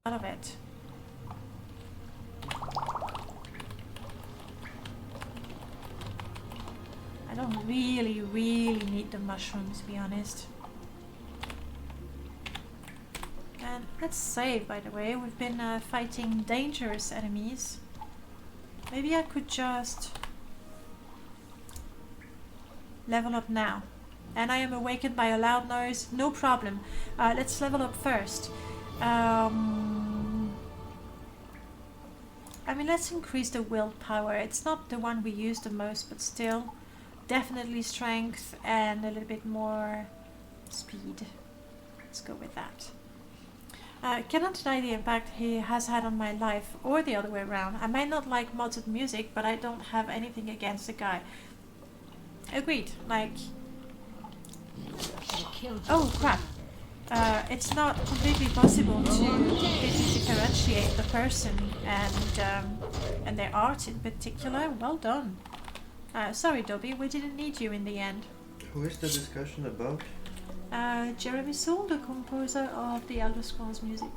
Out of it. I don't really need the mushrooms, to be honest. And let's save, by the way. We've been fighting dangerous enemies. Maybe I could just level up now. And I am awakened by a loud noise. No problem. Let's level up first. I mean, let's increase the willpower. It's not the one we use the most, but still. Definitely strength and a little bit more speed. Let's go with that. Cannot deny the impact he has had on my life, or the other way around. I might not like modded music, but I don't have anything against the guy. Agreed. Like... Oh crap. It's not completely possible to completely differentiate the person and their art in particular. Well done. Sorry Dobby, we didn't need you in the end. Who is the discussion about? Jeremy Soule, the composer of the Elder Scrolls music.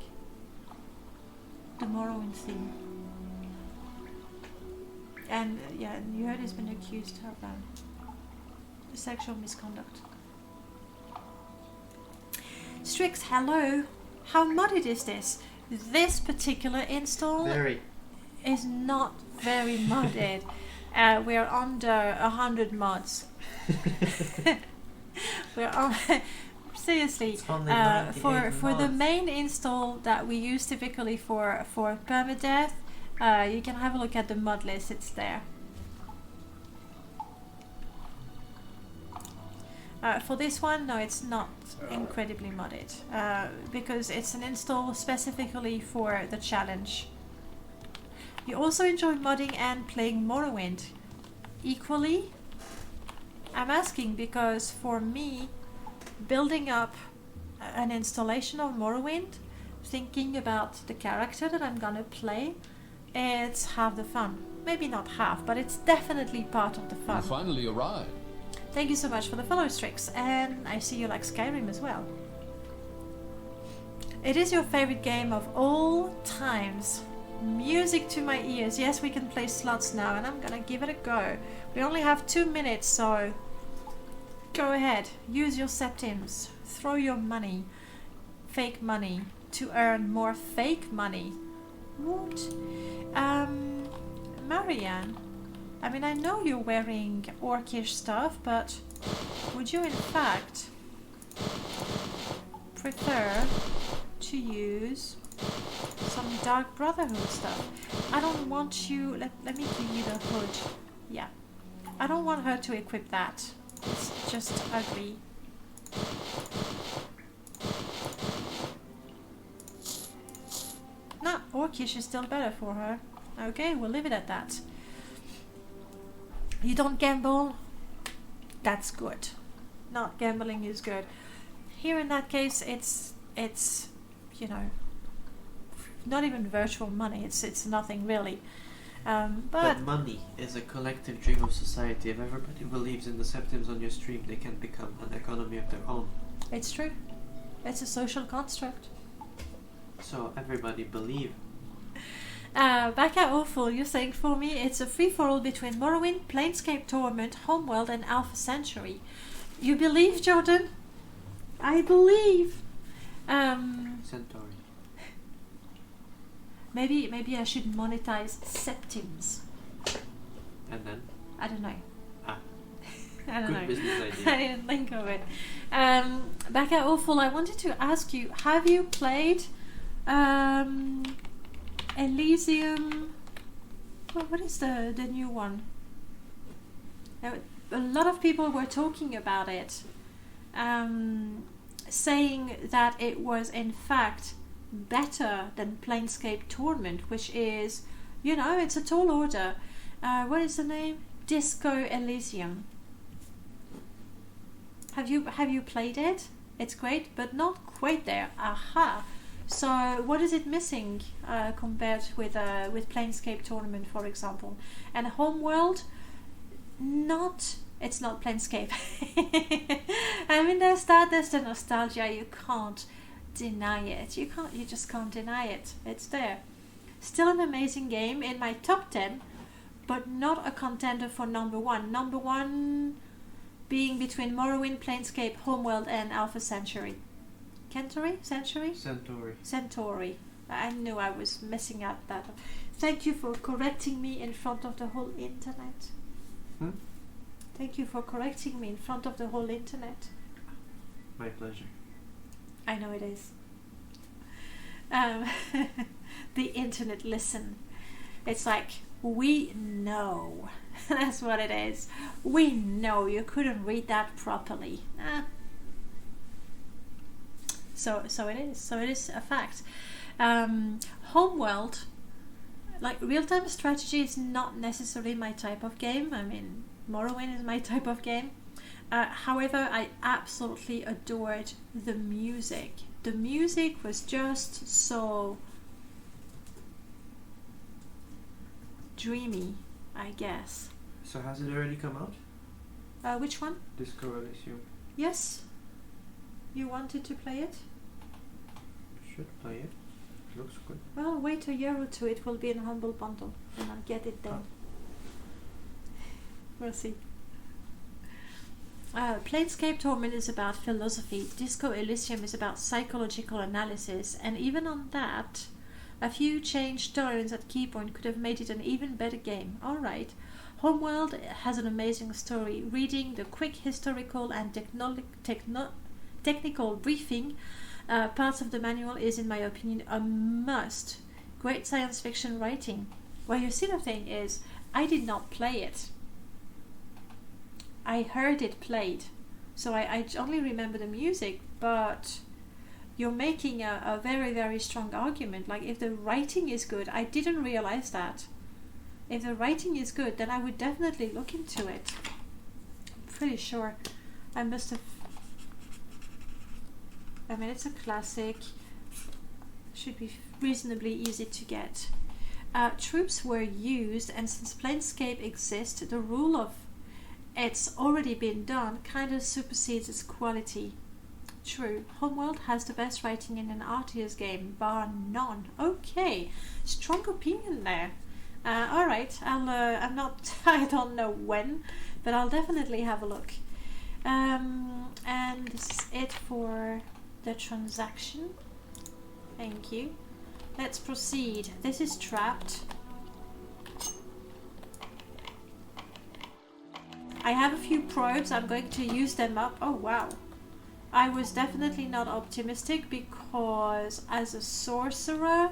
The Morrowind theme. And yeah, you heard he's been accused of sexual misconduct. Strix, hello. How modded is this? This particular install is not very modded. We're under 100 mods. We're on seriously for the main install that we use typically for permadeath. You can have a look at the mod list. It's there. For this one, no, it's not incredibly modded because it's an install specifically for the challenge. You also enjoy modding and playing Morrowind equally? I'm asking because for me, building up an installation of Morrowind, thinking about the character that I'm gonna play, it's half the fun. Maybe not half, but it's definitely part of the fun. You finally arrived. Thank you so much for the follow, Strix, and I see you like Skyrim as well. It is your favorite game of all times. Music to my ears. Yes, we can play slots now, and I'm gonna give it a go. We only have 2 minutes, so go ahead. Use your septims. Throw your money, fake money, to earn more fake money. What? Marianne, I mean, I know you're wearing orcish stuff, but would you in fact prefer to use some Dark Brotherhood stuff? I don't want you... Let me give you the hood. Yeah. I don't want her to equip that. It's just ugly. No, orcish is still better for her. Okay, we'll leave it at that. You don't gamble? That's good. Not gambling is good. Here in that case, it's you know, not even virtual money. It's nothing really. But money is a collective dream of society. If everybody believes in the septims on your stream, they can become an economy of their own. It's true. It's a social construct. So everybody believe. Back at Awful, you're saying for me it's a free-for-all between Morrowind, Planescape Torment, Homeworld and Alpha Sanctuary. You believe, Jordan? I believe. Centauri. Maybe I should monetize septims. And then? I don't know. Ah. I don't know. Good business idea. I didn't think of it. Back at Awful, I wanted to ask you, have you played Elysium? What is the new one? A lot of people were talking about it, saying that it was in fact better than Planescape Torment, which is, you know, it's a tall order. What is the name? Disco Elysium. Have you played it? It's great, but not quite there. Aha. So what is it missing compared with Planescape Torment, for example? And Homeworld, it's not Planescape. I mean, there's the nostalgia. You can't deny it. You just can't deny it. It's there. Still an amazing game in my top 10, but not a contender for number 1. Number 1 being between Morrowind, Planescape, Homeworld and Alpha Centauri. Centauri. I knew I was messing up that. Thank you for correcting me in front of the whole internet. Thank you for correcting me in front of the whole internet. My pleasure. I know it is. The internet, listen. It's like, we know. That's what it is. We know you couldn't read that properly. So it is. So it is a fact. Homeworld, like real-time strategy, is not necessarily my type of game. I mean, Morrowind is my type of game. However, I absolutely adored the music. The music was just so dreamy, I guess. So has it already come out? Which one? Disco Elysium. Yes. You wanted to play it? Should play it. Looks good. Well, wait a year or two. It will be in Humble Bundle, and I'll get it then. We'll see. Planescape Torment is about philosophy. Disco Elysium is about psychological analysis, and even on that, a few changed turns at keypoint could have made it an even better game. Alright. Homeworld has an amazing story. Reading the quick historical and technical briefing parts of the manual is, in my opinion, a must. Great science fiction writing. Well, you see, the thing is, I did not play it. I heard it played, so I only remember the music, but you're making a very, very strong argument. Like, if the writing is good, I didn't realize that. If the writing is good, then I would definitely look into it. I'm pretty sure I must have... I mean, it's a classic. Should be reasonably easy to get. Troops were used, and since Planescape exists, the rule of it's already been done kind of supersedes its quality. True. Homeworld has the best writing in an RTS game, bar none. Okay, strong opinion there. Alright, I'm not, I don't know when, but I'll definitely have a look. And this is it for the transaction. Thank you. Let's proceed. This is trapped. I have a few probes. I'm going to use them up. Oh, wow. I was definitely not optimistic because as a sorcerer,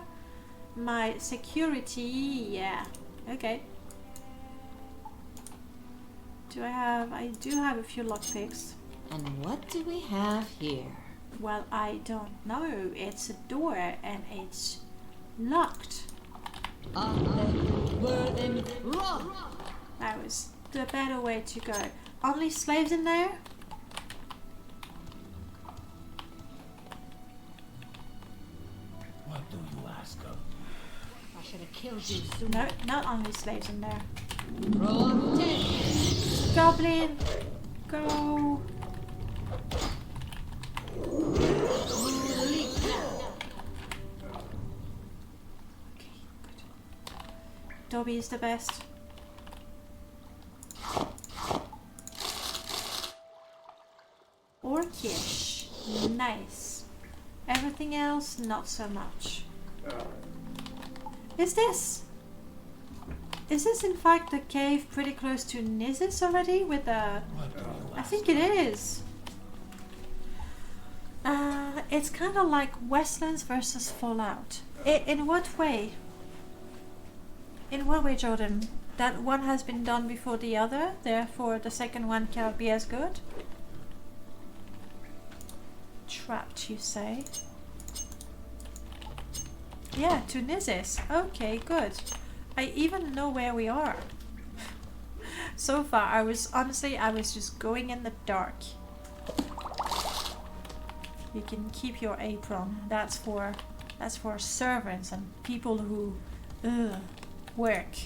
my security, yeah. Okay. I do have a few lockpicks. And what do we have here? Well, I don't know. It's a door and it's locked. That was the better way to go. Only slaves in there? What do you ask of? I should have killed you sooner. No, not only slaves in there. Protect. Goblin, go. Okay, good. Dobby is the best. Orcish. Nice. Everything else, not so much. Is this in fact the cave pretty close to Nizis already with the... I think it is. It's kind of like Westlands versus Fallout. In what way? In what way, Jordan? That one has been done before the other, therefore the second one cannot be as good? Trapped, you say? Yeah, to Nizis. Okay, good. I even know where we are. So far, I was just going in the dark. You can keep your apron. That's for servants and people who work.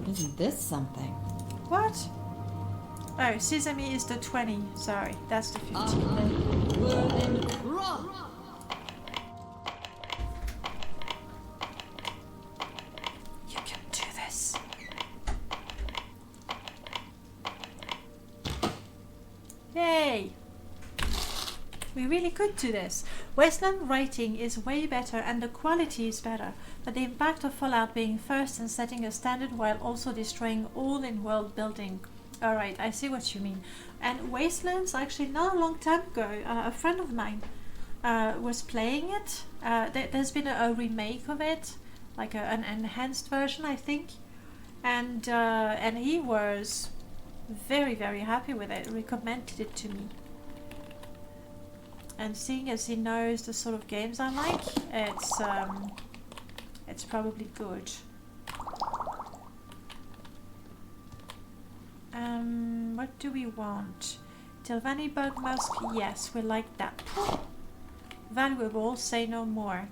Isn't this something? What? Oh, sesame is the 20. Sorry, that's the 50. You can do this. Yay! We really could do this. Wasteland writing is way better and the quality is better, but the impact of Fallout being first and setting a standard while also destroying all in world building. Alright, I see what you mean. And Wastelands, actually not a long time ago, a friend of mine was playing it. There's been a remake of it, like an enhanced version, I think. And he was very, very happy with it, recommended it to me. And seeing as he knows the sort of games I like, it's probably good. What do we want? Tilvani bug musk, yes, we like that. Valuable, say no more.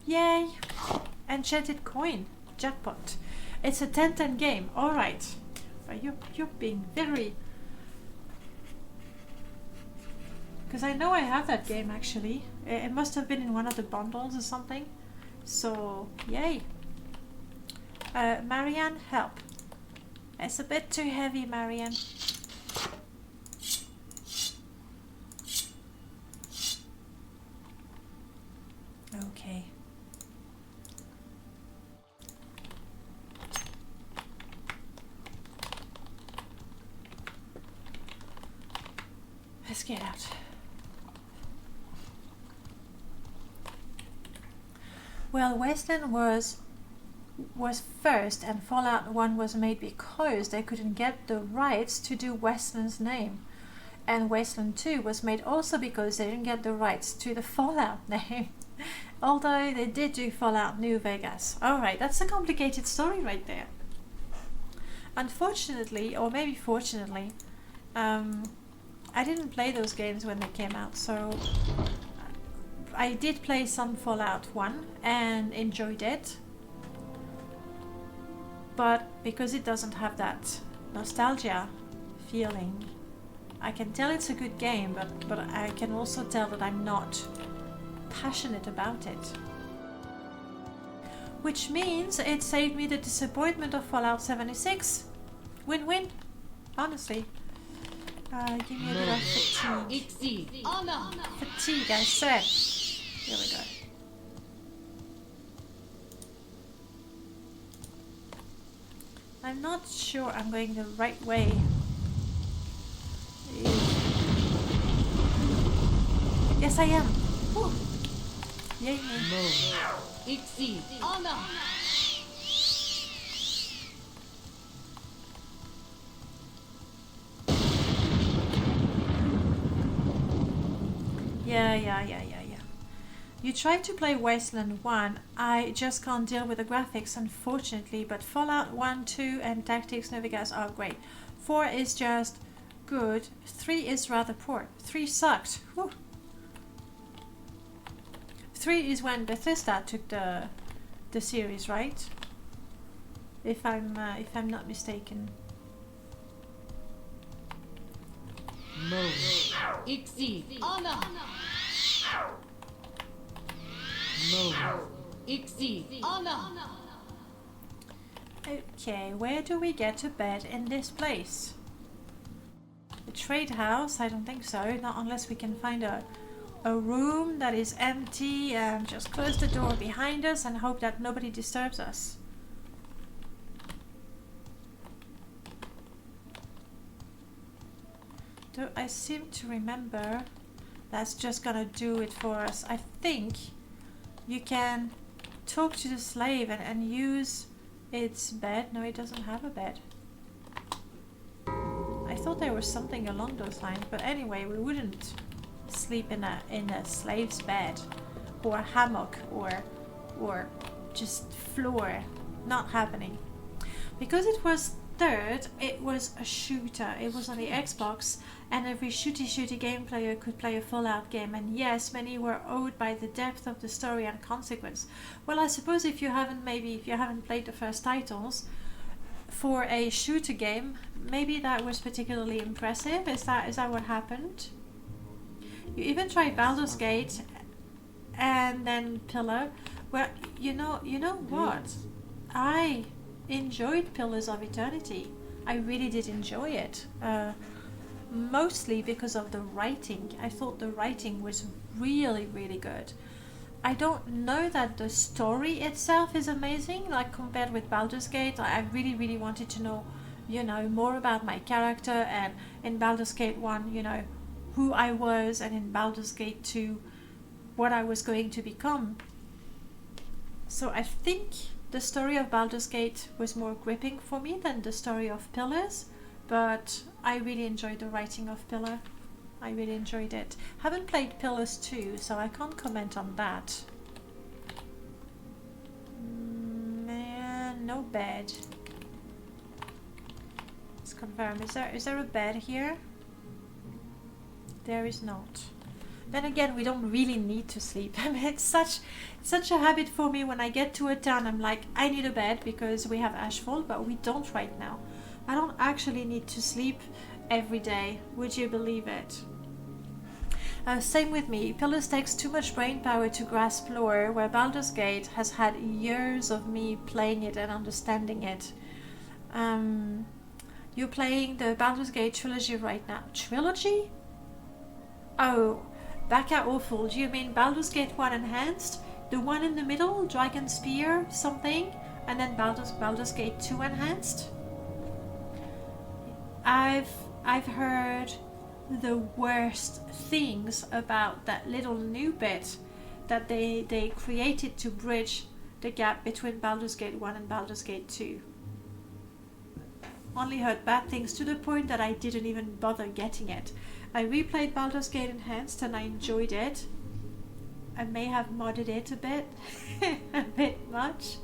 Yay! Enchanted coin, jackpot. It's a 10-10 game, alright. You're being very... Because I know I have that game actually. It must have been in one of the bundles or something. So, yay. Marianne, help. It's a bit too heavy, Marianne. Okay. Let's get out. Well, Wasteland was first and Fallout 1 was made because they couldn't get the rights to do Wasteland's name. And Wasteland 2 was made also because they didn't get the rights to the Fallout name. Although they did do Fallout New Vegas. Alright, that's a complicated story right there. Unfortunately, or maybe fortunately, I didn't play those games when they came out, so I did play some Fallout 1 and enjoyed it. But because it doesn't have that nostalgia feeling, I can tell it's a good game, but I can also tell that I'm not passionate about it. Which means it saved me the disappointment of Fallout 76. Win-win, honestly. Give me a bit of fatigue. Fatigue, I said. Here we go. I'm not sure I'm going the right way. Yes, I am. Whew. Yay me. Yeah. You tried to play Wasteland 1. I just can't deal with the graphics, unfortunately, but Fallout 1, 2 and Tactics New Vegas are great. 4 is just good. 3 is rather poor. 3 sucked. Whew. 3 is when Bethesda took the series, right? If I'm not mistaken. Okay, where do we get to bed in this place? The trade house? I don't think so. Not unless we can find a room that is empty and just close the door behind us and hope that nobody disturbs us. Though I seem to remember that's just gonna do it for us. I think you can talk to the slave and use its bed. No, it doesn't have a bed. I thought there was something along those lines, but anyway, we wouldn't sleep in a slave's bed or a hammock or just floor. Not happening. Because it was third, it was a shooter. It was on the Xbox, and every shooty game player could play a Fallout game. And yes, many were awed by the depth of the story and consequence. Well, I suppose if you haven't played the first titles, for a shooter game, maybe that was particularly impressive. Is that what happened? You even tried Baldur's Gate and then Pillar. Well, you know what? I enjoyed Pillars of Eternity. I really did enjoy it. Mostly because of the writing. I thought the writing was really, really good. I don't know that the story itself is amazing, like compared with Baldur's Gate. I really, really wanted to know, more about my character, and in Baldur's Gate 1, who I was, and in Baldur's Gate 2, what I was going to become. So I think the story of Baldur's Gate was more gripping for me than the story of Pillars, but I really enjoyed the writing of Pillar. I really enjoyed it. Haven't played Pillars 2, so I can't comment on that. Man, no bed. Let's confirm. Is there a bed here? There is not. Then again, we don't really need to sleep. I mean, it's such a habit for me. When I get to a town, I'm like, I need a bed because we have Ashfall, but we don't right now. I don't actually need to sleep every day. Would you believe it? Same with me. Pillars takes too much brain power to grasp lore, where Baldur's Gate has had years of me playing it and understanding it. You're playing the Baldur's Gate trilogy right now. Trilogy? Oh, back out awful. Do you mean Baldur's Gate 1 Enhanced? The one in the middle, Dragon Spear something, and then Baldur's Gate 2 Enhanced? I've heard the worst things about that little new bit that they created to bridge the gap between Baldur's Gate 1 and Baldur's Gate 2. Only heard bad things, to the point that I didn't even bother getting it. I replayed Baldur's Gate Enhanced and I enjoyed it. I may have modded it a bit, a bit much.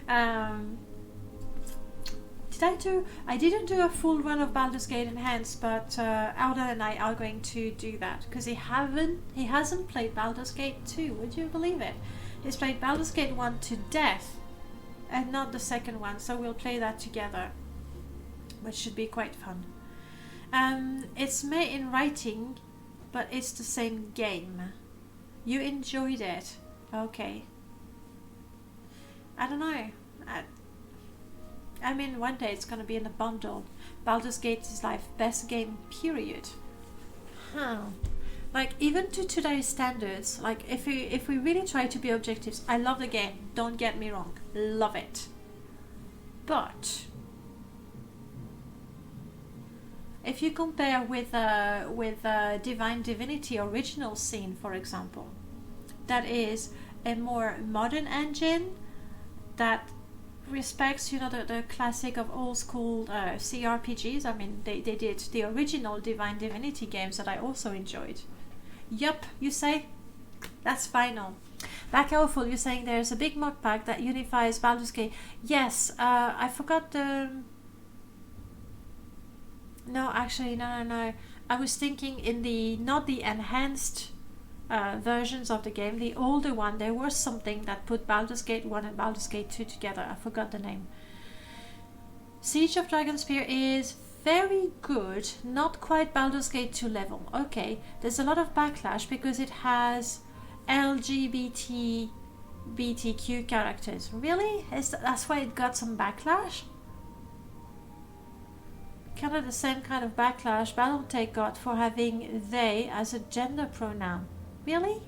I didn't do a full run of Baldur's Gate Enhanced, but Alda and I are going to do that, because he hasn't played Baldur's Gate 2. Would you believe it? He's played Baldur's Gate 1 to death and not the second one, so we'll play that together, which should be quite fun. It's made in writing, but it's the same game. You enjoyed it. Okay. I don't know. I mean, one day it's gonna be in a bundle. Baldur's Gate is like best game, period. Like, even to today's standards, like if we really try to be objectives, I love the game. Don't get me wrong, love it. But if you compare with Divine Divinity Original Sin, for example, that is a more modern engine that respects, the classic of old school CRPGs. I mean, they did the original Divine Divinity games that I also enjoyed. Yup, you say? That's final. Back Awful, you're saying there's a big mod pack that unifies Baldur's Gate. Yes, I forgot the... No, actually, no. I was thinking in not the enhanced versions of the game, the older one, there was something that put Baldur's Gate 1 and Baldur's Gate 2 together. I forgot the name. Siege of Dragonspear is very good, not quite Baldur's Gate 2 level. Okay, there's a lot of backlash because it has LGBTQ characters. Really? That's why it got some backlash? Kind of the same kind of backlash Battletech got for having they as a gender pronoun. Really?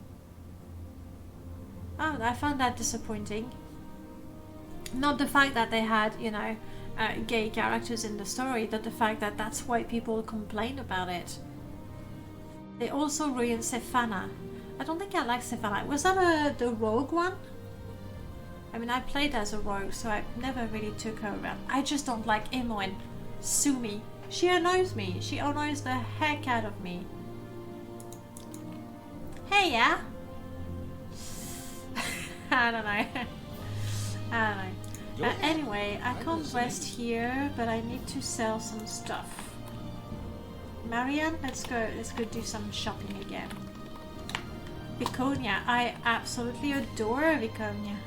Oh, I found that disappointing. Not the fact that they had, gay characters in the story, but the fact that that's why people complain about it. They also ruined Sephana. I don't think I like Sephana. Was that the rogue one? I mean, I played as a rogue, so I never really took her around. I just don't like Imoen. Sue me. She annoys me. She annoys the heck out of me. Hey, yeah? I don't know. Anyway, I can't rest here, but I need to sell some stuff. Marianne, let's go do some shopping again. Viconia, I absolutely adore Viconia.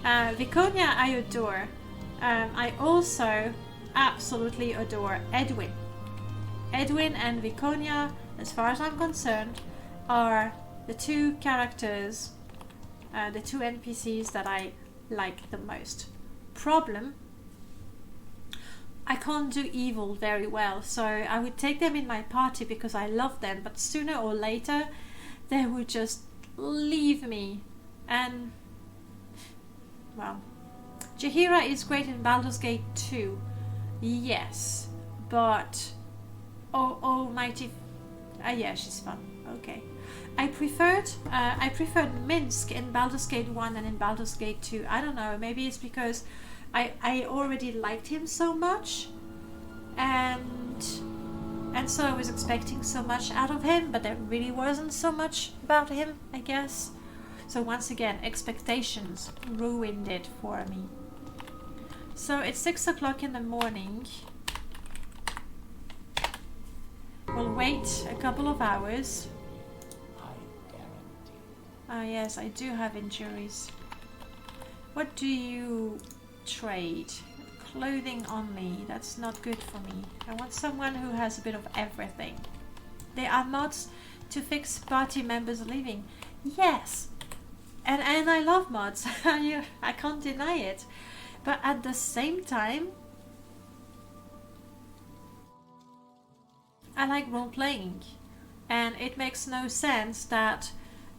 Viconia, I adore. I also absolutely adore Edwin. Edwin and Viconia, as far as I'm concerned, are the two characters, the two NPCs that I like the most. Problem, I can't do evil very well, so I would take them in my party because I love them, but sooner or later they would just leave me. And well, Jaheira is great in Baldur's Gate 2, yes, but Almighty, yeah, she's fun. Okay, I preferred Minsk in Baldur's Gate 1 and in Baldur's Gate 2. I don't know, maybe it's because I already liked him so much, and so I was expecting so much out of him, but there really wasn't so much about him, I guess. So once again, expectations ruined it for me. So it's 6 o'clock in the morning. We'll wait a couple of hours. Ah yes, I do have injuries. What do you trade? Clothing only. That's not good for me. I want someone who has a bit of everything. There are mods to fix party members leaving. Yes, and I love mods. I can't deny it. But at the same time, I like role playing, and it makes no sense that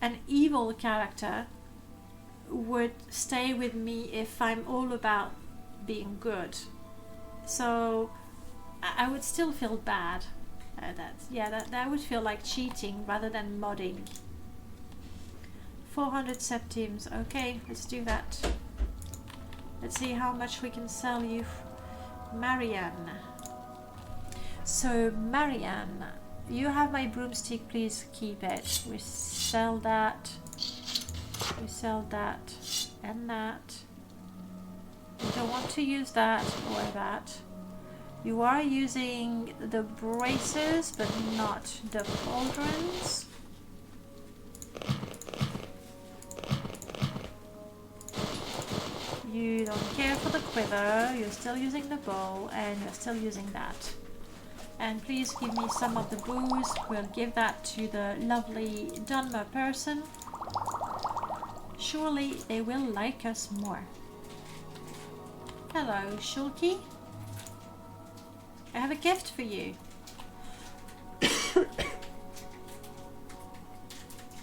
an evil character would stay with me if I'm all about being good. So I would still feel bad. That would feel like cheating rather than modding. 400 septims. Okay, let's do that. Let's see how much we can sell you, Marianne. So Marianne, you have my broomstick, please keep it. We sell that. We sell that and that. You don't want to use that or that. You are using the braces but not the pauldrons. You don't care for the quiver, you're still using the bow, and you're still using that. And please give me some of the booze. We'll give that to the lovely Dunmer person. Surely they will like us more. Hello, Shulky. I have a gift for you.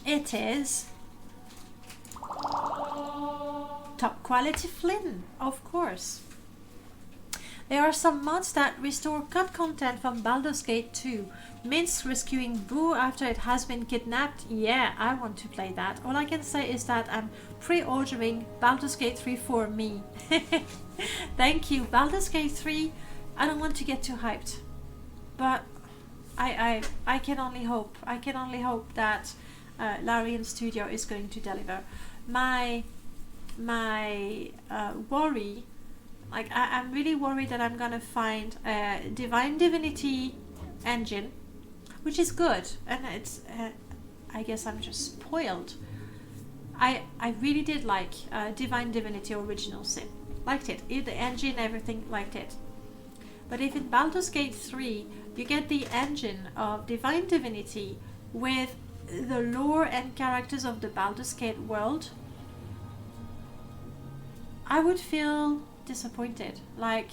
It is top quality Flynn, of course. There are some mods that restore cut content from Baldur's Gate 2. Minsk rescuing Boo after it has been kidnapped. Yeah, I want to play that. All I can say is that I'm pre-ordering Baldur's Gate 3 for me. Thank you. Baldur's Gate 3, I don't want to get too hyped. But I can only hope. I can only hope that Larian Studio is going to deliver. My worry, like I'm really worried that I'm gonna find a Divine Divinity engine, which is good, and it's I guess I'm just spoiled. I really did like Divine Divinity Original Sin, liked it, the engine, everything, liked it. But if in Baldur's Gate 3 you get the engine of Divine Divinity with the lore and characters of the Baldur's Gate world, I would feel disappointed. Like,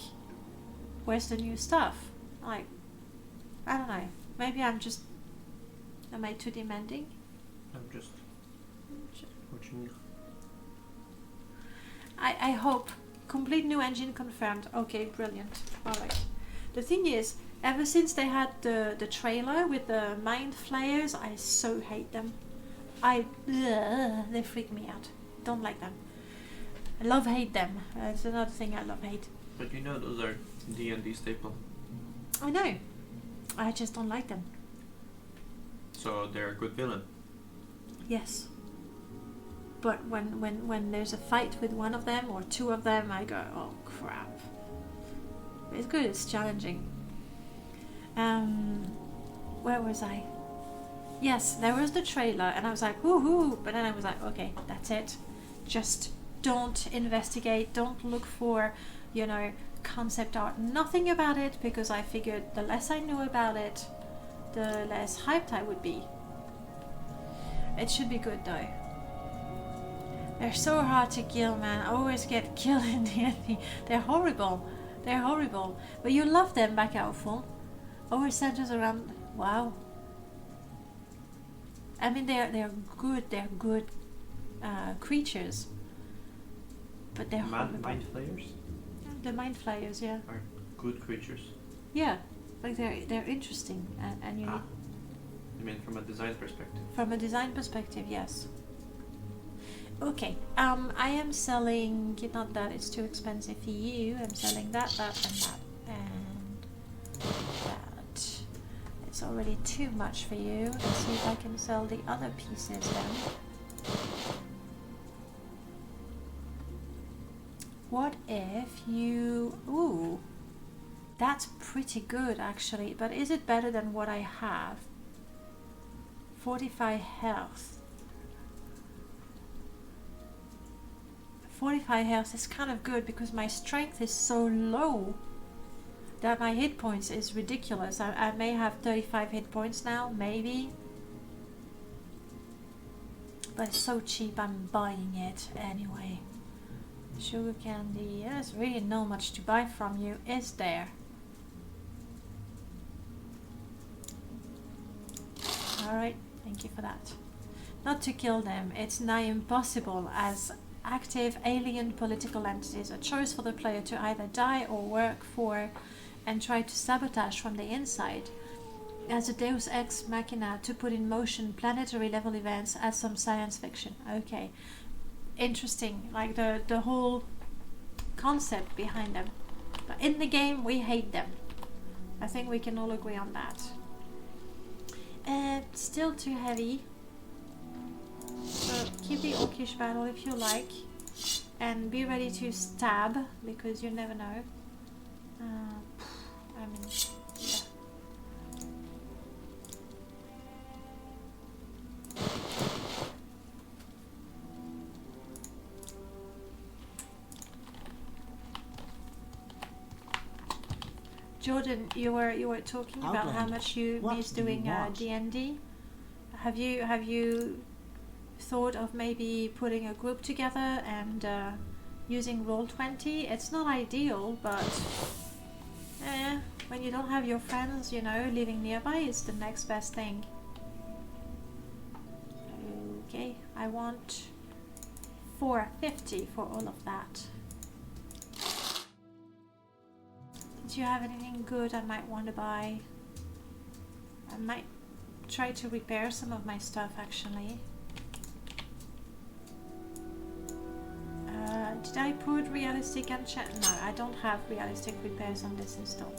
where's the new stuff? Like, I don't know. Maybe am I too demanding? I'm just watching. I hope. Complete new engine confirmed. Okay, brilliant. Alright. The thing is, ever since they had the trailer with the mind flayers, I so hate them. They freak me out. Don't like them. I love-hate them. It's another thing I love-hate. But you know those are D&D staple. I know. I just don't like them. So they're a good villain. Yes. but when there's a fight with one of them or two of them, I go, oh crap. It's good, it's challenging. Where was I? Yes, there was the trailer, and I was like, woohoo! But then I was like, okay, that's it. Just don't investigate, don't look for, you know, concept art, nothing about it, because I figured the less I knew about it, the less hyped I would be. It should be good though. They're so hard to kill, man. I always get killed in the end. They're horrible. They're horrible. But you love them back out full. Always centers around. Wow. I mean, they're good. They're good creatures. But they're horrible. Mind flayers? The mind flayers, yeah. Are good creatures. Yeah, like they're interesting and unique. I mean, from a design perspective. From a design perspective, yes. Okay, I am selling, not that it's too expensive for you, I'm selling that, and that, and that. It's already too much for you. Let's see if I can sell the other pieces then. What if you... Ooh, that's pretty good actually, but is it better than what I have? 45 health. 45 health is kind of good because my strength is so low that my hit points is ridiculous. I may have 35 hit points now, maybe. But it's so cheap, I'm buying it anyway. Sugar candy, there's really not much to buy from you, is there? Alright, thank you for that. Not to kill them, it's nigh impossible as active alien political entities, a choice for the player to either die or work for and try to sabotage from the inside. As a deus ex machina to put in motion planetary level events as some science fiction. Okay. Interesting, like the whole concept behind them. But in the game, we hate them. I think we can all agree on that. Still too heavy. So keep the orcish battle if you like. And be ready to stab, because you never know. I mean, yeah. Jordan, you were talking about how much you miss doing D&D. Have you thought of maybe putting a group together and using Roll20? It's not ideal, but when you don't have your friends, you know, living nearby is the next best thing. Okay, I want 450 for all of that. Do you have anything good I might want to buy? I might try to repair some of my stuff actually. Did I put realistic enchant? No, I don't have realistic repairs on this install.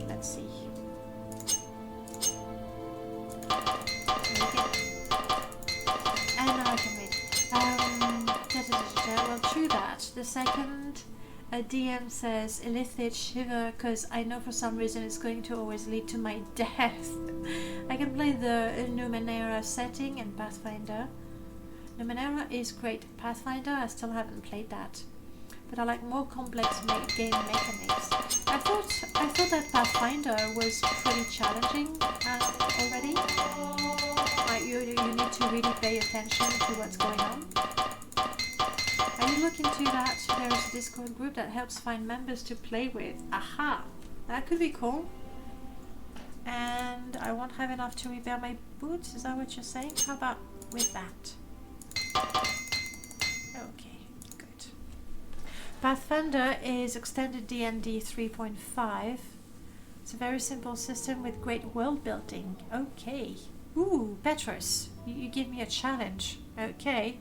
Let's see. I know I can read. Well, true that. The second a DM says Illithid shiver because I know for some reason it's going to always lead to my death. I can play the Numenera setting in Pathfinder. Numenera is great. Pathfinder, I still haven't played that, but I like more complex game mechanics. I thought that Pathfinder was pretty challenging already. Like you need to really pay attention to what's going on. Are you looking into that? There is a Discord group that helps find members to play with. Aha! That could be cool. And I won't have enough to repair my boots, is that what you're saying? How about with that? Okay, good. Pathfinder is extended D&D 3.5. It's a very simple system with great world building. Okay. Ooh, Petrus, you give me a challenge. Okay.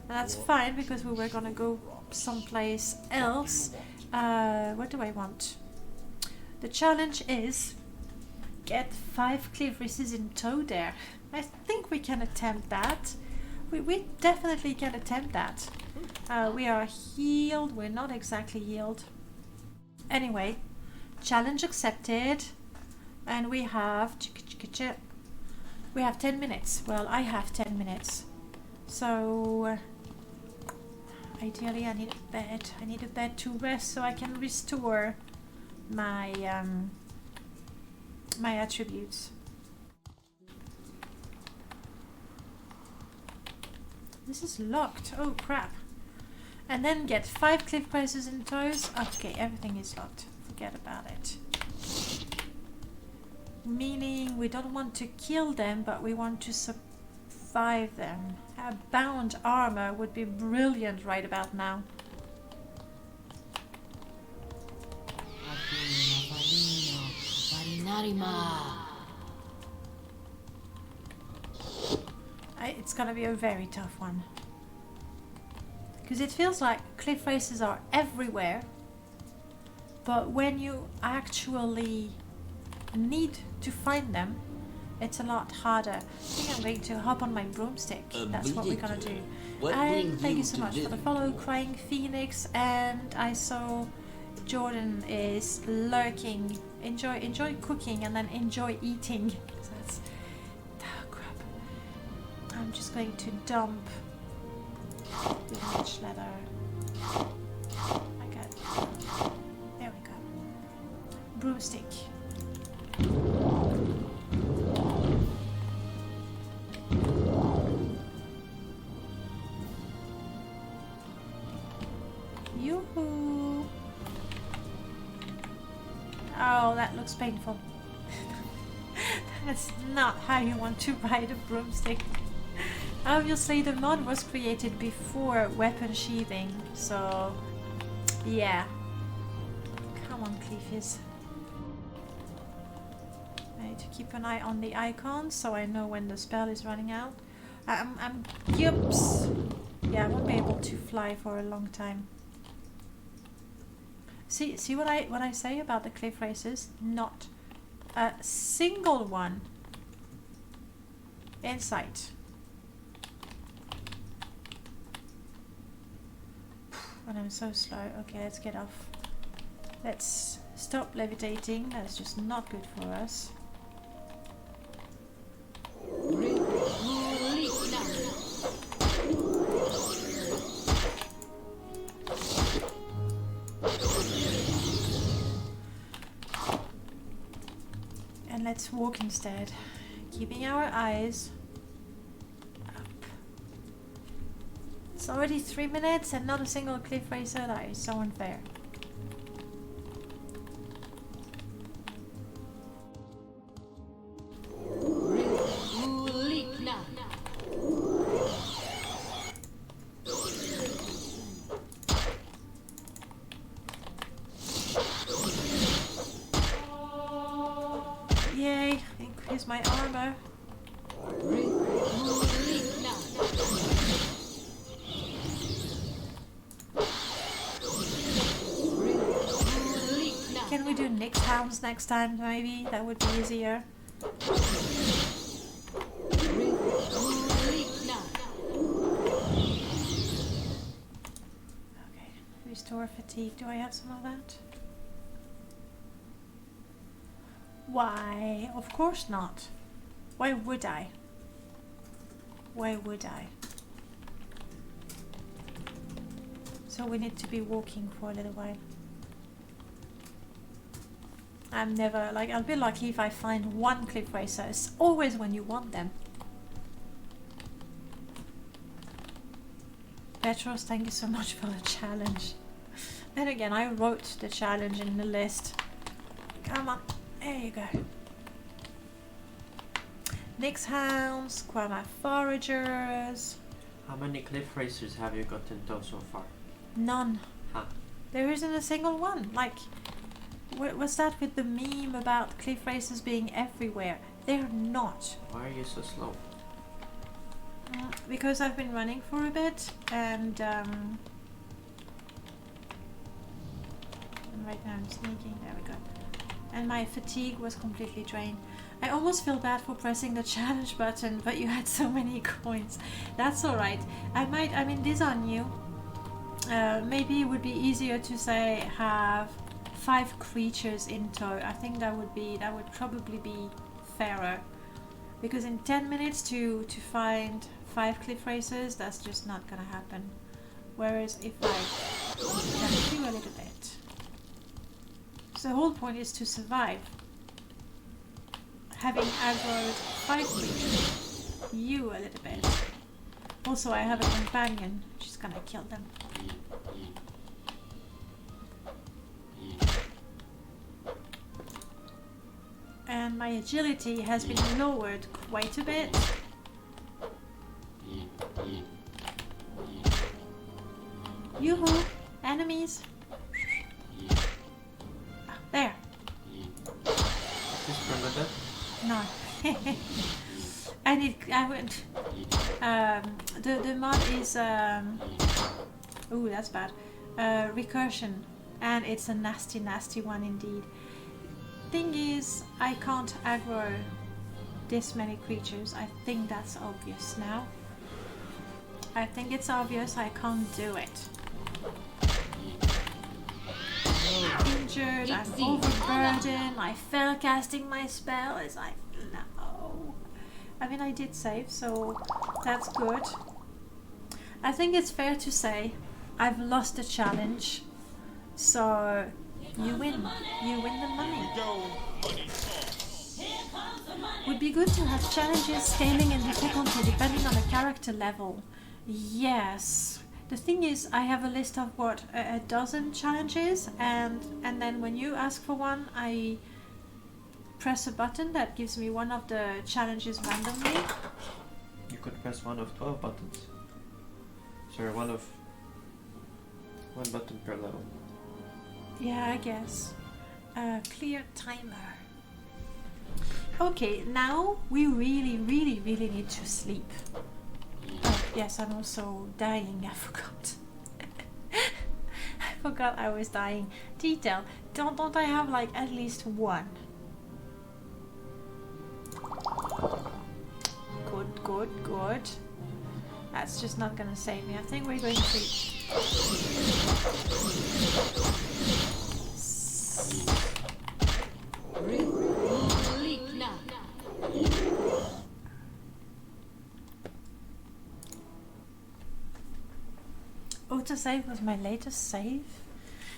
And that's fine because we were gonna go someplace else. What do I want? The challenge is get 5 cliff races in tow there. I think we can attempt that. We definitely can attempt that. We are healed. We're not exactly healed. Anyway, challenge accepted. And we have 10 minutes. Well, I have 10 minutes. So ideally I need a bed. I need a bed to rest so I can restore my my attributes. This is locked. Oh crap. And then get 5 cliff prices in tows. Okay, everything is locked. Forget about it. Meaning we don't want to kill them, but we want to survive them. A bound armor would be brilliant right about now. It's gonna be a very tough one. Because it feels like cliff races are everywhere, but when you actually need to find them, it's a lot harder. I think I'm going to hop on my broomstick. That's what we're gonna do. And thank you so much for the follow, Crying Phoenix. And I saw Jordan is lurking. Enjoy cooking and then enjoy eating. So that's, oh crap. I'm just going to dump the witch leather. Okay. There we go. Broomstick. Yoo-hoo! Oh, that looks painful. That's not how you want to ride a broomstick. Obviously, the mod was created before weapon sheathing, so yeah. Come on, Cleefies. I need to keep an eye on the icons so I know when the spell is running out. Yups. Yeah, I won't be able to fly for a long time. See what I say about the cliff races? Not a single one in sight. And I'm so slow. Okay, let's get off. Let's stop levitating. That's just not good for us. And let's walk instead, keeping our eyes up. It's already 3 minutes and not a single cliff racer. That is so unfair. Yay, increase my armor. Can we do Nick's hounds next time, maybe? That would be easier. Okay, restore fatigue. Do I have some of that? Why? Of course not. Why would I? Why would I? So we need to be walking for a little while. I'm never, like, I'll be lucky if I find one cliff racer. It's always when you want them. Petros, thank you so much for the challenge. Then again, I wrote the challenge in the list. Come on. There you go. Nick's hounds, Quama foragers. How many cliff racers have you got in tow so far? None. Huh. There isn't a single one. Like, what's that with the meme about cliff racers being everywhere? They're not. Why are you so slow? Because I've been running for a bit and right now I'm sneaking. There we go. And and my fatigue was completely drained. I almost feel bad for pressing the challenge button, but you had so many coins. That's alright. I mean, these are new. Maybe it would be easier to say have 5 creatures in tow. I think that would probably be fairer. Because in 10 minutes to find 5 cliff racers, that's just not gonna happen. Whereas if I can do a little bit. So the whole point is to survive. Having aggroed 5 creatures, you a little bit. Also, I have a companion, which is gonna kill them. And my agility has been lowered quite a bit. Yoo-hoo! Enemies! Ah, there! Just remember that? No. I went. The mod is ooh, that's bad. Recursion, and it's a nasty one indeed. Thing is, I can't aggro this many creatures. I think that's obvious now. I think it's obvious I can't do it. Injured, I'm overburdened, I fell casting my spell. It's like, no. I mean, I did save, so that's good. I think it's fair to say I've lost the challenge, so you win. You win the money. Would be good to have challenges scaling in difficulty depending on the character level. Yes. The thing is, I have a list of what, a dozen challenges, and then when you ask for one, I press a button that gives me one of the challenges randomly. You could press one of 12 buttons. Sorry, one button per level. Yeah, I guess. Clear timer. Okay, now we really need to sleep. Oh, yes, I'm also dying. I forgot. I forgot I was dying. Detail. Don't I have like at least one? Good. That's just not gonna save me. I think we're going to... Autosave was my latest save.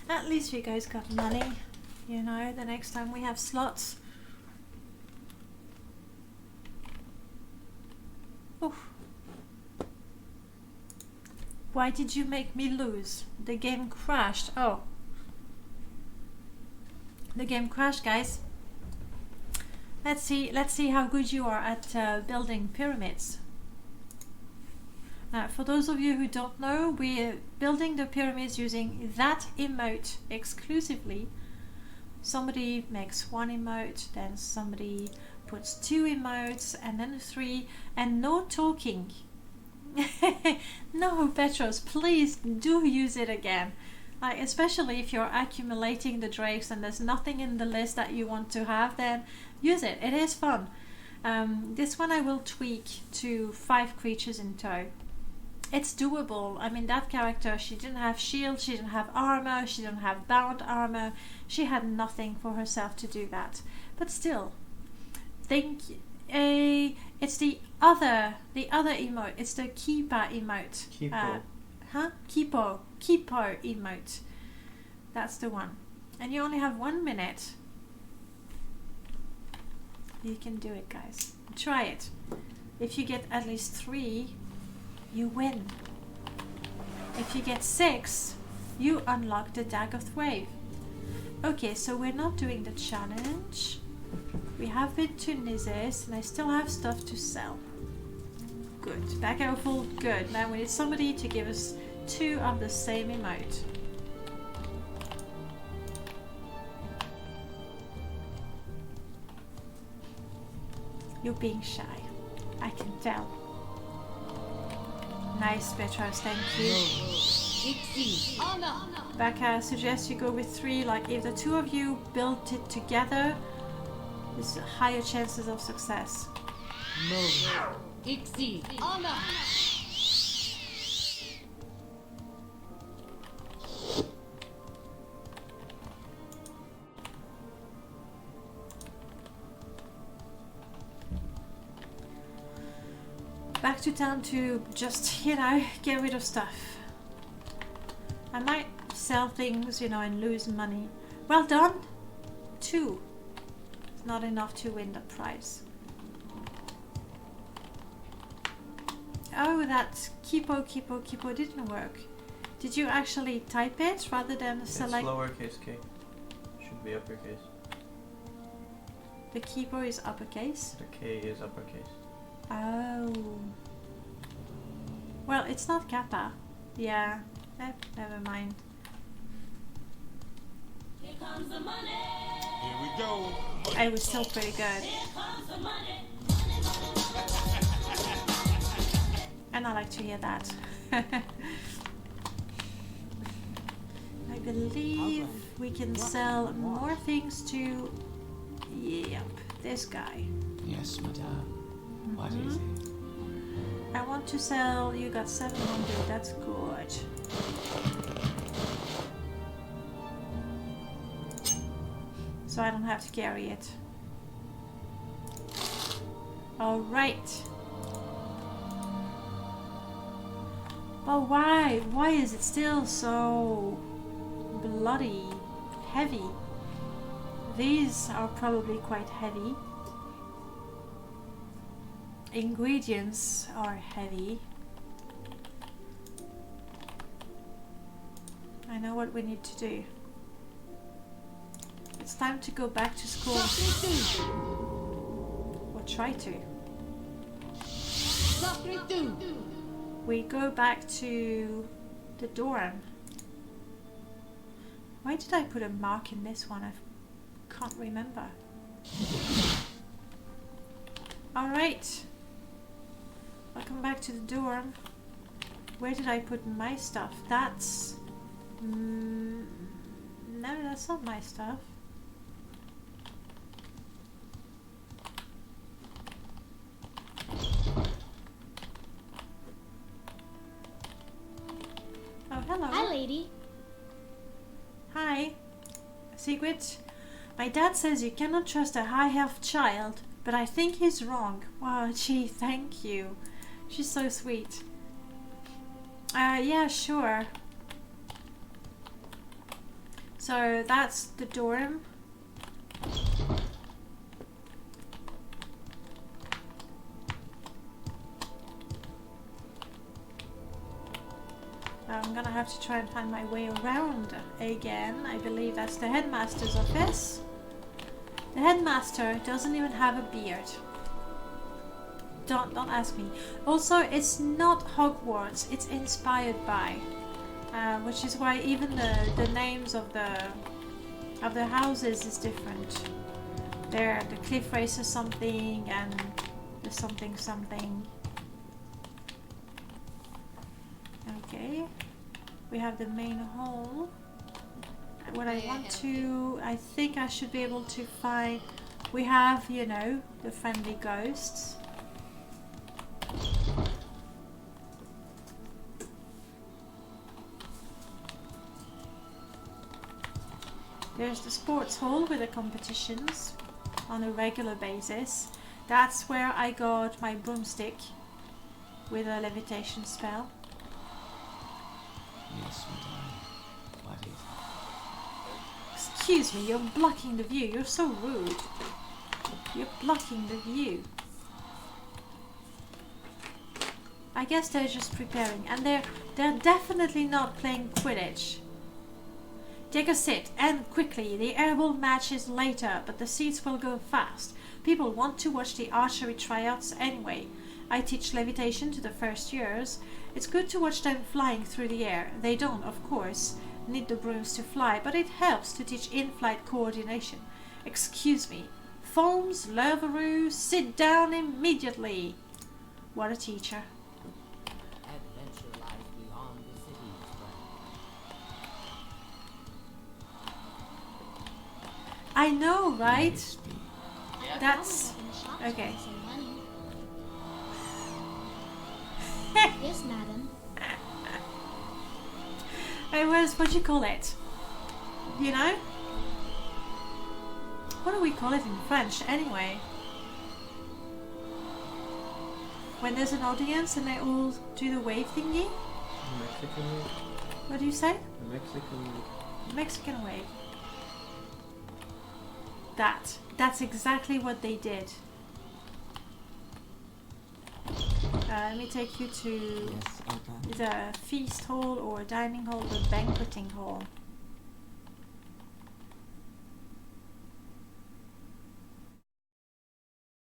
At least you guys got money. You know, the next time we have slots. Oof. Why did you make me lose? The game crashed. Oh. The game crashed, guys. Let's see how good you are at building pyramids. For those of you who don't know, we're building the pyramids using that emote exclusively. Somebody makes one emote, then somebody puts 2 emotes, and then 3, and no talking. No, Petros, please do use it again. Especially if you're accumulating the drakes and there's nothing in the list that you want to have, then use it. It is fun. This one I will tweak to 5 creatures in tow. It's doable. I mean, that character, she didn't have shield, she didn't have armor, she didn't have bound armor. She had nothing for herself to do that. But still, it's the other emote. It's the Keeper emote. Keepo. Keepo emote. That's the one. And you only have 1 minute. You can do it, guys. Try it. If you get at least 3, you win. If you get 6, you unlock the Dagoth Wave. Okay, so we're not doing the challenge. We have been to Nizes, and I still have stuff to sell. Good. Back out full. Good. Now we need somebody to give us 2 of the same emote. You're being shy. I can tell. Nice, Petros, thank you. Exceed. Honor. Becca suggests you go with 3, like if the 2 of you build it together, there's higher chances of success. Mora. Exceed. Honor. Back to town to just, you know, get rid of stuff. I might sell things, you know, and lose money. Well done! 2. It's not enough to win the prize. Oh, that Kipo didn't work. Did you actually type it rather than select? It's lowercase k. Should be uppercase. The Kipo is uppercase? The k is uppercase. Oh. Well, it's not Kappa. Yeah. Never mind. Here comes the money. Here we go. I was still pretty good. Here comes the money. And I like to hear that. I believe we can sell more things to... Yep, this guy. Yes, madame. What is it? I want to sell... You got 700, that's good. So I don't have to carry it. Alright. But why? Why is it still so bloody heavy? These are probably quite heavy. Ingredients are heavy. I know what we need to do. It's time to go back to school. Or try to. We go back to the dorm. Why did I put a mark in this one? I can't remember. Alright. Welcome back to the dorm. Where did I put my stuff? That's... no, that's not my stuff. Oh, hello. Hi, lady. Hi. Secret? My dad says you cannot trust a high health child, but I think he's wrong. Wow, gee, thank you. She's so sweet. Yeah, sure. So that's the dorm. I'm gonna have to try and find my way around again. I believe that's the headmaster's office. The headmaster doesn't even have a beard. Don't ask me. Also, it's not Hogwarts. It's inspired by, which is why even the names of the houses is different. There, the cliff race is something, and the something something. Okay, we have the main hall. What I want to, I think I should be able to find. We have, you know, the friendly ghosts. There's the sports hall with the competitions on a regular basis. That's where I got my broomstick with a levitation spell. Yes, madame. What is it? Excuse me, you're blocking the view. You're so rude. You're blocking the view. I guess they're just preparing, and they're definitely not playing Quidditch. Take a sit, and quickly. The airball match is later, but the seats will go fast. People want to watch the archery tryouts anyway. I teach levitation to the first years. It's good to watch them flying through the air. They don't, of course, need the brooms to fly, but it helps to teach in-flight coordination. Excuse me. Foams, Leveroo, sit down immediately. What a teacher. Adventure lies beyond the city's I know, right? Speed. That's okay. Some money. Yes, madam. It was, what do you call it? You know? What do we call it in French anyway? When there's an audience and they all do the wave thingy? Mexican wave. What do you say? The Mexican wave. Mexican wave. That's exactly what they did. Let me take you to Yes, Opa. the feast hall or dining hall, the banqueting hall.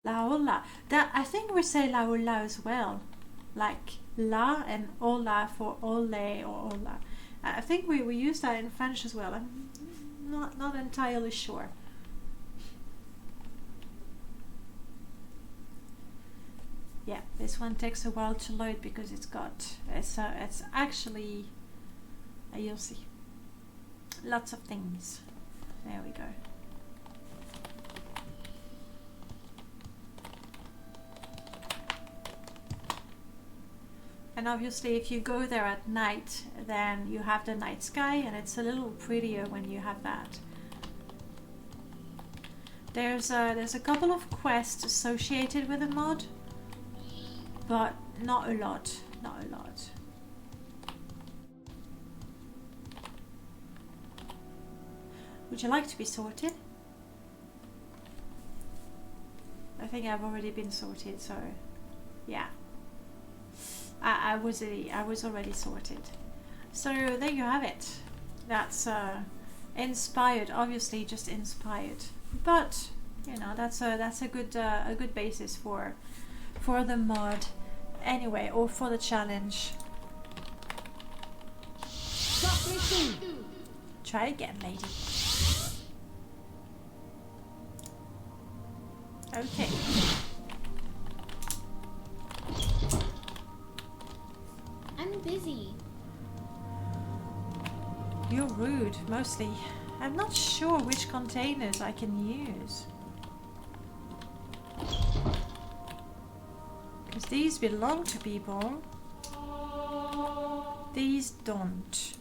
La hola. That, I think we say la hola as well. Like la and hola for ole or hola. I think we use that in French as well. I'm not entirely sure. Yeah, this one takes a while to load because it's actually you'll see lots of things. There we go. And obviously if you go there at night, then you have the night sky and it's a little prettier when you have that. There's a couple of quests associated with the mod, but not a lot. Would you like to be sorted? I think I've already been sorted, so yeah. I was already sorted. So there you have it. That's inspired, obviously just inspired, but you know that's a good basis for the mod anyway, or for the challenge. Try again, lady. Okay. I'm busy. You're rude, mostly. I'm not sure which containers I can use. Because these belong to people. These don't.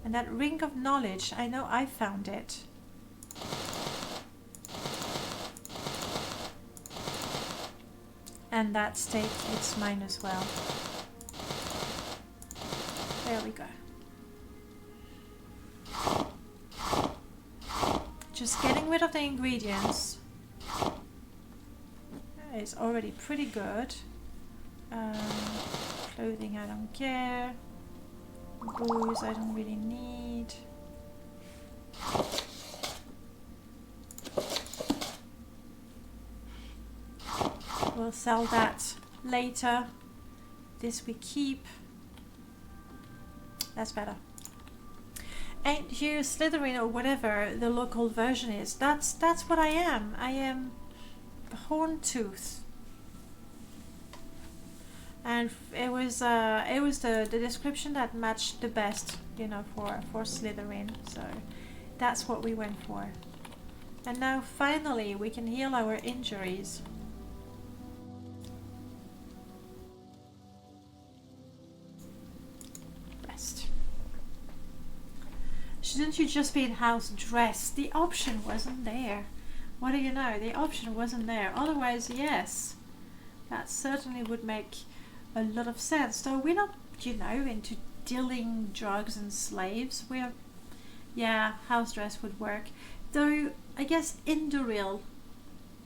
And that ring of knowledge, I know I found it. And that stake, it's mine as well. There we go. Just getting rid of the ingredients is already pretty good. Clothing, I don't care. Booze, I don't really need. We'll sell that later. This we keep. That's better. Ain't you Slytherin or whatever the local version is? That's what I am. I am Horntooth. And it was the description that matched the best, you know, for Slytherin. So that's what we went for. And now finally we can heal our injuries. Rest. Shouldn't you just be in house dressed? The option wasn't there. What do you know? The option wasn't there. Otherwise, yes, that certainly would make a lot of sense. Though we're not, you know, into dealing drugs and slaves. We're, yeah, house dress would work. Though I guess Indoril,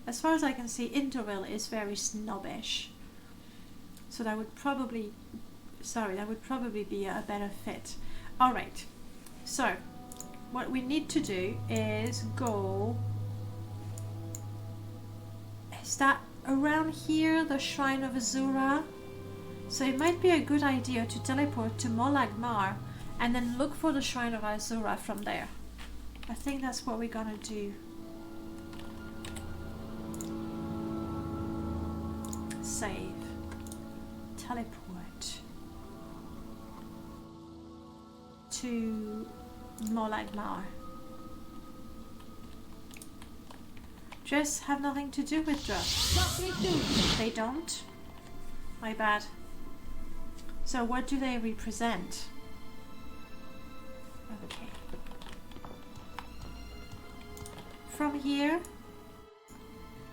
as far as I can see, Indoril is very snobbish. So that would probably, that would probably be a better fit. All right. So what we need to do is go. Is that around here, the Shrine of Azura? So it might be a good idea to teleport to Molagmar and then look for the Shrine of Azura from there. I think that's what we're gonna do. Save. Teleport. To More like Mara. Dress have nothing to do with drugs. They don't? My bad. So what do they represent? Okay. From here,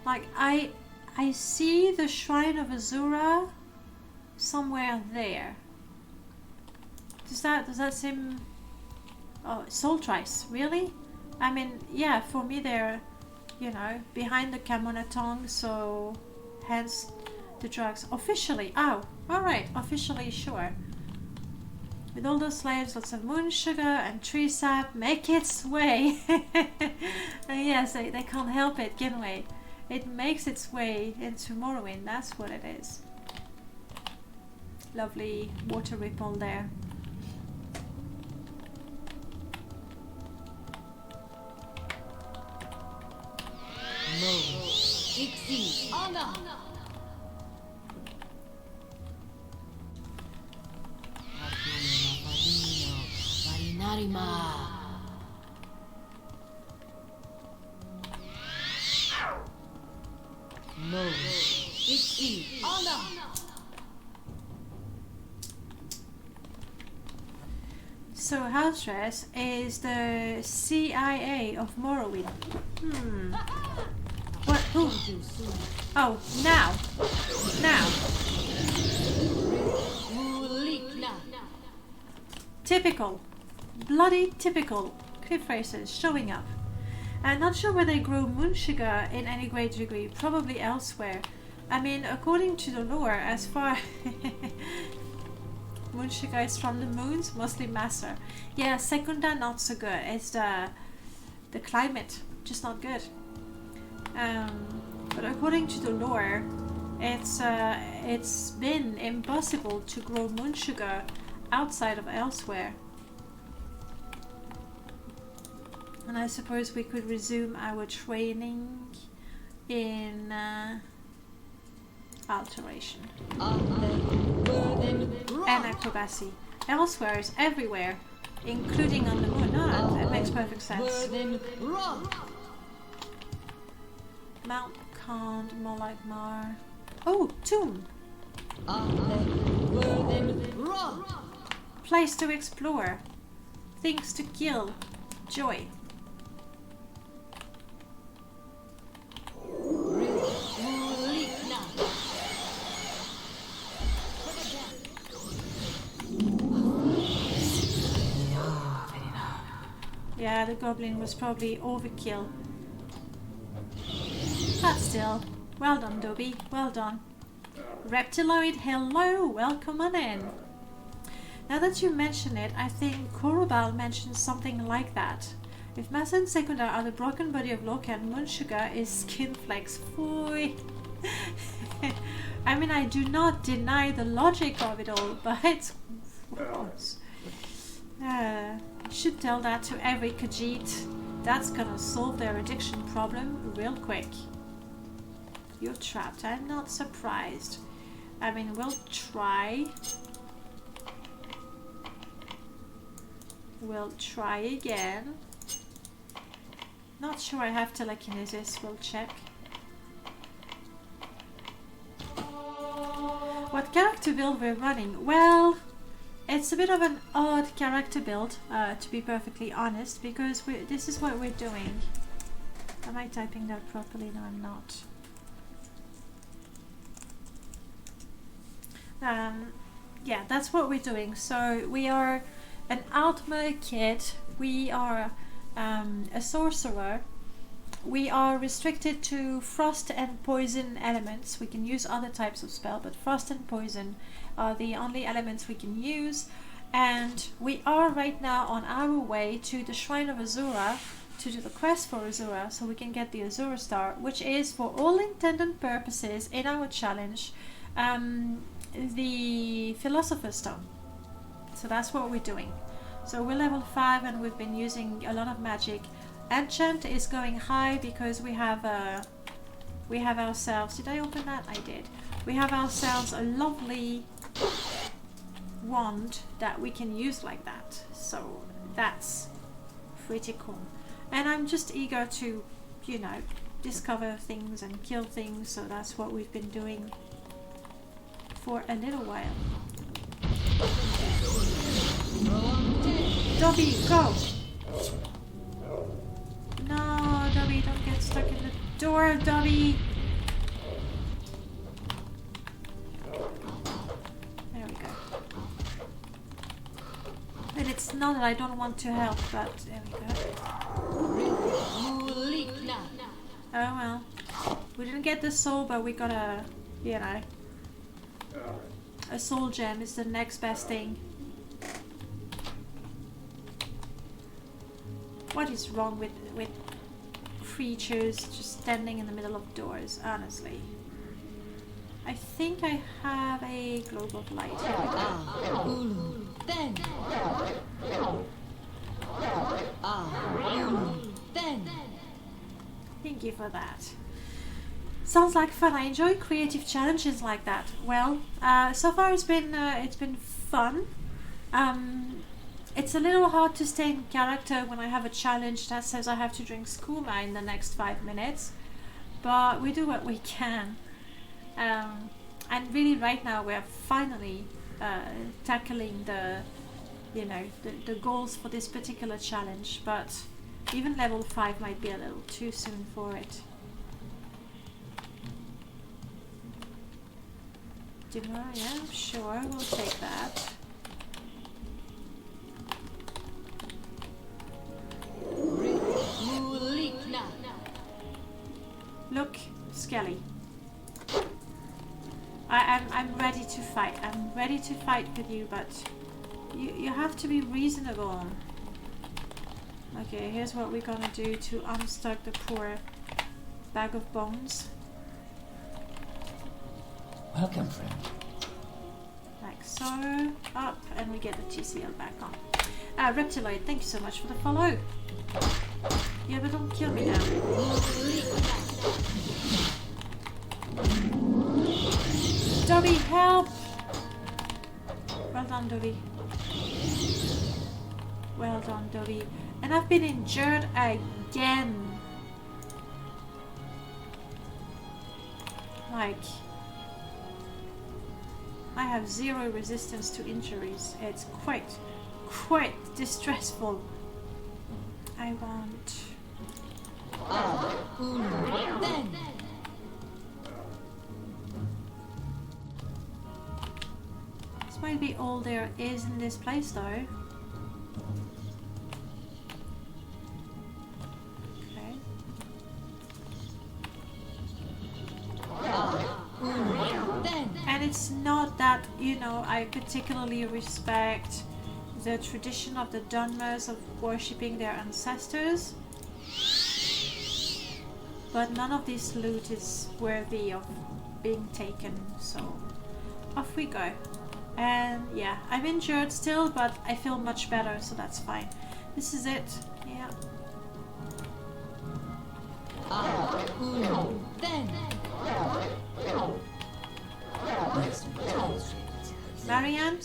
like I see the Shrine of Azura somewhere there. Does that seem? Oh, Soul Trice, really? I mean, yeah, for me they're, you know, behind the Camonatong, so hence the drugs. Officially, oh, alright, officially, sure. With all those slaves, lots of moon sugar and tree sap, make its way. Yes, they can't help it, can we? It makes its way into Morrowind, that's what it is. Lovely water ripple there. Ixi, honor. Ixi, honor. So house dress is the CIA of Morrowind. What? Who? Oh, now. Typical. Bloody typical. Cliff racers showing up. I'm not sure where they grow moon sugar in any great degree. Probably elsewhere. I mean, according to the lore, as far... moon sugar is from the moons, mostly Master. Yeah, Secunda not so good. It's the climate, just not good. But according to the lore, it's been impossible to grow moon sugar outside of elsewhere. And I suppose we could resume our training in alteration and acrobacy. Elsewhere is everywhere, including on the moon. No, that makes perfect sense. Mount Kand, more like Mar. Oh, tomb. Place to explore. Things to kill. Joy. Yeah, the goblin was probably overkill. But still, well done, Dobby, well done. Reptiloid, hello, welcome on in. Now that you mention it, I think Korobal mentioned something like that. If Massa and Secunda are the broken body of Locan, moon sugar is skin flakes. Phooey. I mean, I do not deny the logic of it all, but it's gross. Should tell that to every Khajiit. That's gonna solve their addiction problem real quick. You're trapped. I'm not surprised. I mean, we'll try. We'll try again. Not sure I have telekinesis. We'll check. What character build we're running? Well, it's a bit of an odd character build, to be perfectly honest, because this is what we're doing. Am I typing that properly? No, I'm not. Yeah, that's what we're doing. So we are an Altmer kid. We are a sorcerer. We are restricted to frost and poison elements. We can use other types of spell, but frost and poison are the only elements we can use. And we are right now on our way to the Shrine of Azura to do the quest for Azura, so we can get the Azura Star, which is, for all intended purposes, in our challenge, the Philosopher's Stone. So that's what we're doing. So we're level 5 and we've been using a lot of magic. Enchant is going high because we have ourselves... Did I open that? I did. We have ourselves a lovely wand that we can use like that. So that's pretty cool. And I'm just eager to, you know, discover things and kill things, so that's what we've been doing for a little while. Dobby, go! No, Dobby, don't get stuck in the door, Dobby! There we go. And it's not that I don't want to help, but there we go. Oh well. We didn't get the soul, but we got a, you know, a soul gem is the next best thing. What is wrong with creatures just standing in the middle of doors, honestly? I think I have a globe of light. Here we go. Then. Then. Thank you for that. Sounds like fun. I enjoy creative challenges like that. Well, so far it's been fun. It's a little hard to stay in character when I have a challenge that says I have to drink skooma in the next 5 minutes, but we do what we can. And really, right now we're finally tackling the, you know, the goals for this particular challenge. But even level 5 might be a little too soon for it. Dimmer, yeah, sure, we'll take that. Look, Skelly. I'm ready to fight. I'm ready to fight with you, but you have to be reasonable. Okay, here's what we're gonna do to unstuck the poor bag of bones. Welcome, friend. Like so, up, and we get the TCL back on. Reptiloid, thank you so much for the follow. Yeah, but don't kill me now. Dobby, help! Well done, Dobby. Well done, Dobby. And I've been injured again. Like, I have 0 resistance to injuries. It's quite distressful. I want... Then. This might be all there is in this place, though. Okay. And it's not that, you know, I particularly respect the tradition of the Dunmers of worshipping their ancestors, but none of this loot is worthy of being taken, so off we go. And yeah, I'm injured still, but I feel much better, so that's fine. This is it. Yeah. Then. Marianne,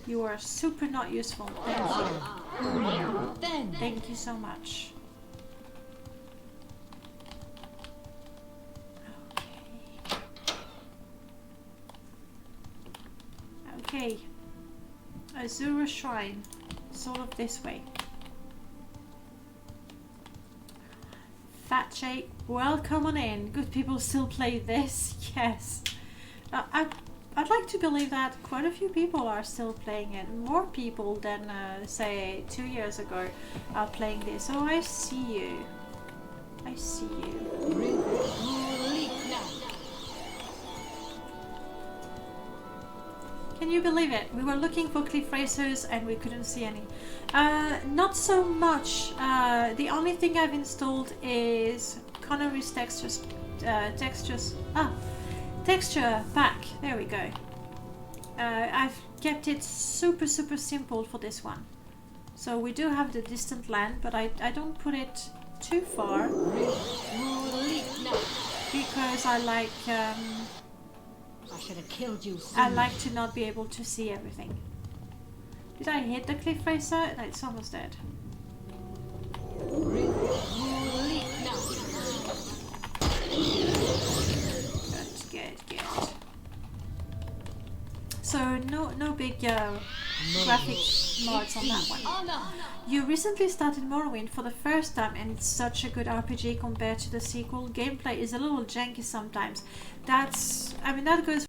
you are super not useful. Thank you. Then. Thank you so much. Okay. Azura Shrine. Sort of this way. Fat Shake, welcome on in. Good people still play this? Yes. I'd like to believe that quite a few people are still playing it. More people than, say, 2 years ago are playing this. Oh, I see you. I see you. Can you believe it? We were looking for cliff racers and we couldn't see any. Not so much. The only thing I've installed is Connery's texture pack. There we go. I've kept it super simple for this one. So we do have the distant land, but I don't put it too far because I like I should have killed you soon. I like to not be able to see everything. Did I hit the cliff racer? No, it's almost dead. Good. So no big graphic mods on that one. You recently started Morrowind for the first time and it's such a good RPG compared to the sequel. Gameplay is a little janky sometimes. That goes